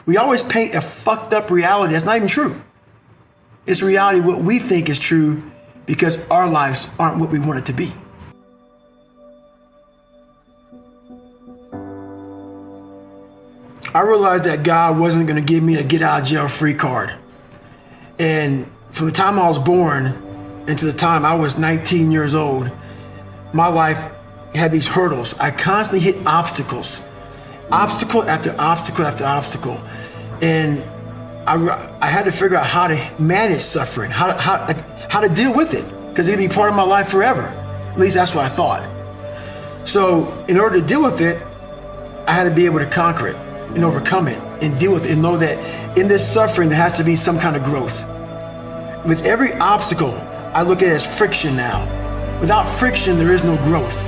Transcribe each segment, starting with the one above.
We always paint a fucked up reality that's not even true. It's reality what we think is true because our lives aren't what we want it to be. I realized that God wasn't going to give me a get out of jail free card. And from the time I was born into the time I was 19 years old, my life had these hurdles. I constantly hit obstacles, obstacle after obstacle after obstacle. And I had to figure out how to manage suffering, how to deal with it, because it'd be part of my life forever. At least that's what I thought. So in order to deal with it, I had to be able to conquer it and overcome it and deal with it and know that in this suffering, there has to be some kind of growth. With every obstacle, I look at it as friction now. Without friction, there is no growth.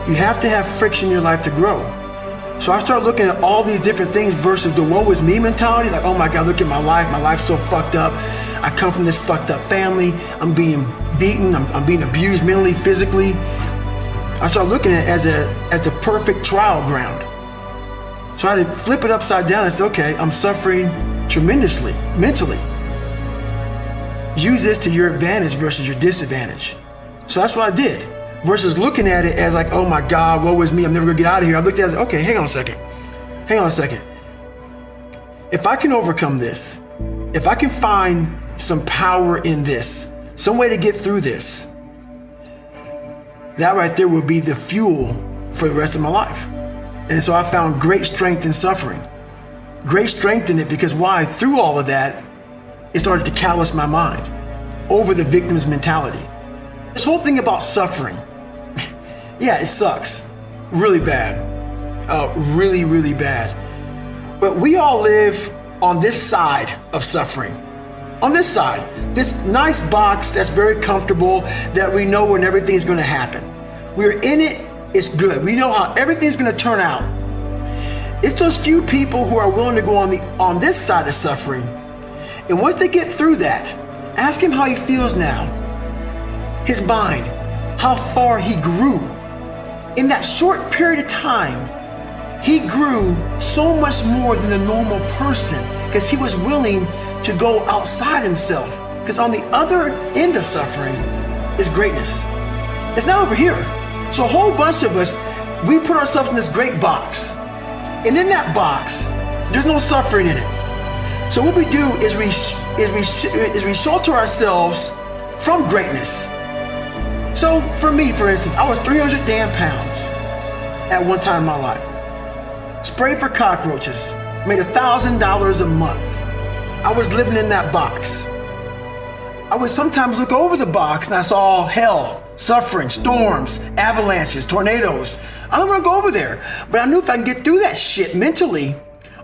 You have to have friction in your life to grow. So I started looking at all these different things versus the woe is me mentality. Like, oh my God, look at my life. My life's so fucked up. I come from this fucked up family. I'm being beaten. I'm being abused mentally, physically. I started looking at it as the perfect trial ground. So I had to flip it upside down and say, okay, I'm suffering tremendously, mentally. Use this to your advantage versus your disadvantage. So that's what I did. Versus looking at it as like, oh my God, woe is me, I'm never gonna get out of here. I looked at it as, okay, hang on a second. If I can overcome this, if I can find some power in this, some way to get through this, that right there will be the fuel for the rest of my life. And so I found great strength in suffering. Great strength in it because why? Through all of that, it started to callous my mind over the victim's mentality. This whole thing about suffering, yeah, it sucks. Really bad. Really, really bad. But we all live on this side of suffering. On this side, this nice box that's very comfortable, that we know when everything's gonna happen. We're in it, it's good. We know how everything's gonna turn out. It's those few people who are willing to go on this side of suffering. And once they get through that, ask him how he feels now. His mind, how far he grew. In that short period of time, he grew so much more than the normal person because he was willing to go outside himself. Because on the other end of suffering is greatness. It's not over here. So a whole bunch of us, we put ourselves in this great box. And in that box, there's no suffering in it. So what we do is we shelter ourselves from greatness. So for me, for instance, I was 300 damn pounds at one time in my life. Sprayed for cockroaches, made $1,000 a month. I was living in that box. I would sometimes look over the box and I saw hell, suffering, storms, avalanches, tornadoes. I don't want to go over there, but I knew if I can get through that shit mentally,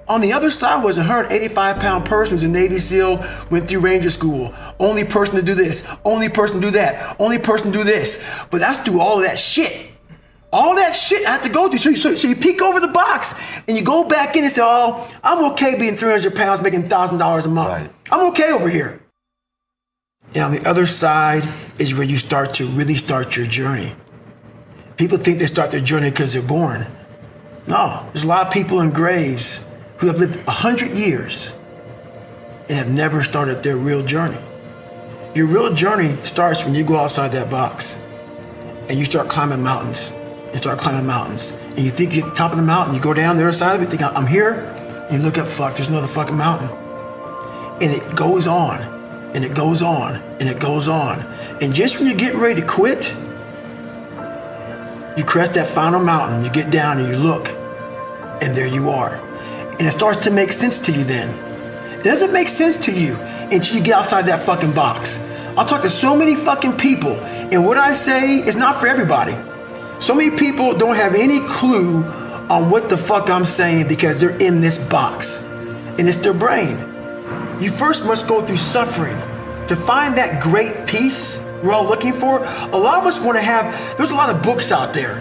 on the other side was a 185-pound person who's a Navy SEAL, went through Ranger School. Only person to do this, only person to do that, only person to do this. But that's through all of that shit. All that shit I have to go through. So you peek over the box and you go back in and say, oh, I'm okay being 300 pounds, making $1,000 a month. Right. I'm okay over here. And on the other side is where you start to really start your journey. People think they start their journey because they're born. No, there's a lot of people in graves who have lived 100 years and have never started their real journey. Your real journey starts when you go outside that box and you start climbing mountains. You start climbing mountains. And you think you're at the top of the mountain, you go down the other side of it, think, I'm here. And you look up, fuck, there's another fucking mountain. And it goes on, and it goes on, and it goes on. And just when you're getting ready to quit, you crest that final mountain, you get down and you look, and there you are. And it starts to make sense to you then. It doesn't make sense to you until you get outside that fucking box. I'll talk to so many fucking people, and what I say is not for everybody. So many people don't have any clue on what the fuck I'm saying because they're in this box, and it's their brain. You first must go through suffering to find that great peace we're all looking for. A lot of us want to have, there's a lot of books out there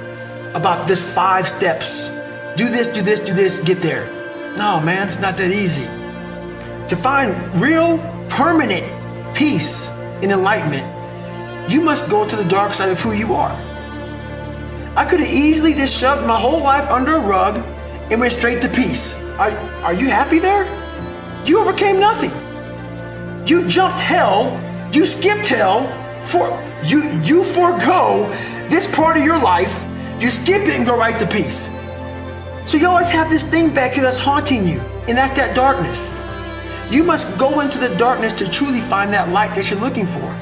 about this 5 steps. Do this, do this, do this, get there. No, man, it's not that easy. To find real, permanent peace and enlightenment, you must go to the dark side of who you are. I could have easily just shoved my whole life under a rug and went straight to peace. Are you happy there? You overcame nothing. You jumped hell, you skipped hell, you forego this part of your life, you skip it and go right to peace. So you always have this thing back here that's haunting you, and that's that darkness. You must go into the darkness to truly find that light that you're looking for,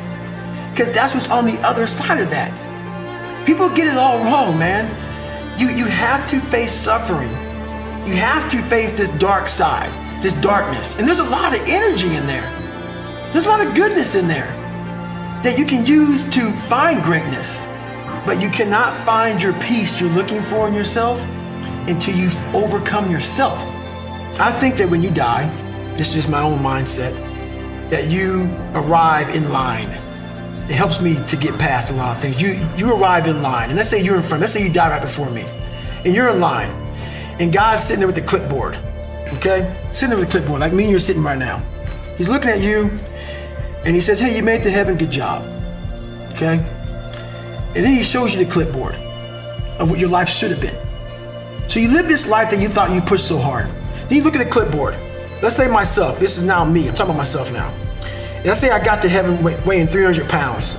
because that's what's on the other side of that. People get it all wrong, man. You have to face suffering. You have to face this dark side, this darkness. And there's a lot of energy in there. There's a lot of goodness in there that you can use to find greatness. But you cannot find your peace you're looking for in yourself until you've overcome yourself. I think that when you die, this is just my own mindset, that you arrive in line. It helps me to get past a lot of things. You arrive in line, and let's say you're in front. Let's say you die right before me, and you're in line, and God's sitting there with the clipboard, okay? Sitting there with the clipboard, like me and you're sitting right now. He's looking at you, and he says, hey, you made it to heaven, good job, okay? And then he shows you the clipboard of what your life should have been. So you live this life that you thought you pushed so hard. Then you look at the clipboard. Let's say myself, this is now me, I'm talking about myself now. And let's say I got to heaven weighing 300 pounds.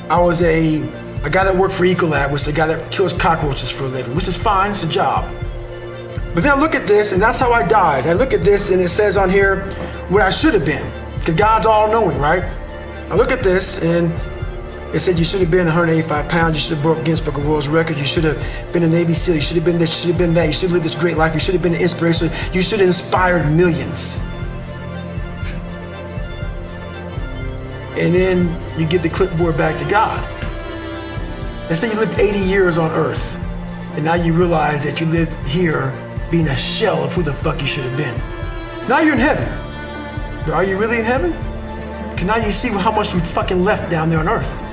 I was a guy that worked for Ecolab, which is a guy that kills cockroaches for a living, which is fine, it's a job. But then I look at this, and that's how I died. I look at this, and it says on here what I should have been, because God's all-knowing, right? I look at this, and it said you should have been 185 pounds, you should have broke Guinness Book of World Records, you should have been a Navy SEAL, you should have been this, you should have been that, you should have lived this great life, you should have been an inspiration, you should have inspired millions. And then you get the clipboard back to God. Let's say you lived 80 years on earth, and now you realize that you lived here being a shell of who the fuck you should have been. So now you're in heaven. But are you really in heaven? Because now you see how much you fucking left down there on earth.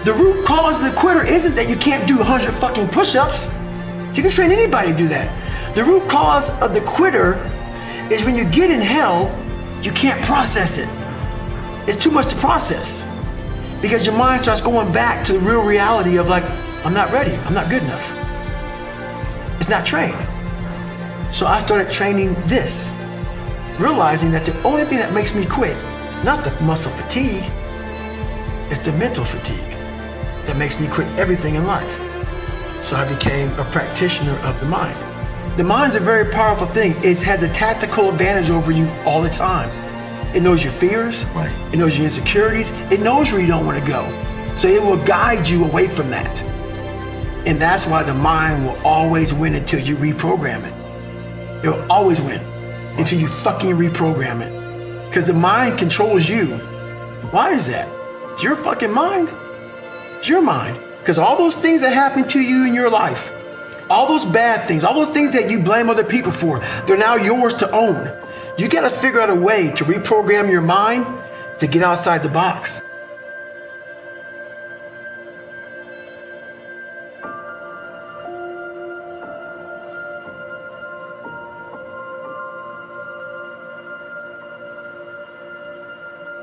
The root cause of the quitter isn't that you can't do 100 fucking push-ups. You can train anybody to do that. The root cause of the quitter is when you get in hell, you can't process it. It's too much to process. Because your mind starts going back to the real reality of like, I'm not ready, I'm not good enough. It's not trained. So I started training this, realizing that the only thing that makes me quit is not the muscle fatigue, it's the mental fatigue that makes me quit everything in life. So I became a practitioner of the mind. The mind's a very powerful thing. It has a tactical advantage over you all the time. It knows your fears, right. It knows your insecurities, it knows where you don't want to go. So it will guide you away from that. And that's why the mind will always win until you reprogram it. It will always win until you fucking reprogram it. Because the mind controls you. Why is that? It's your fucking mind. It's your mind. Because all those things that happen to you in your life, all those bad things, all those things that you blame other people for, they're now yours to own. You got to figure out a way to reprogram your mind to get outside the box.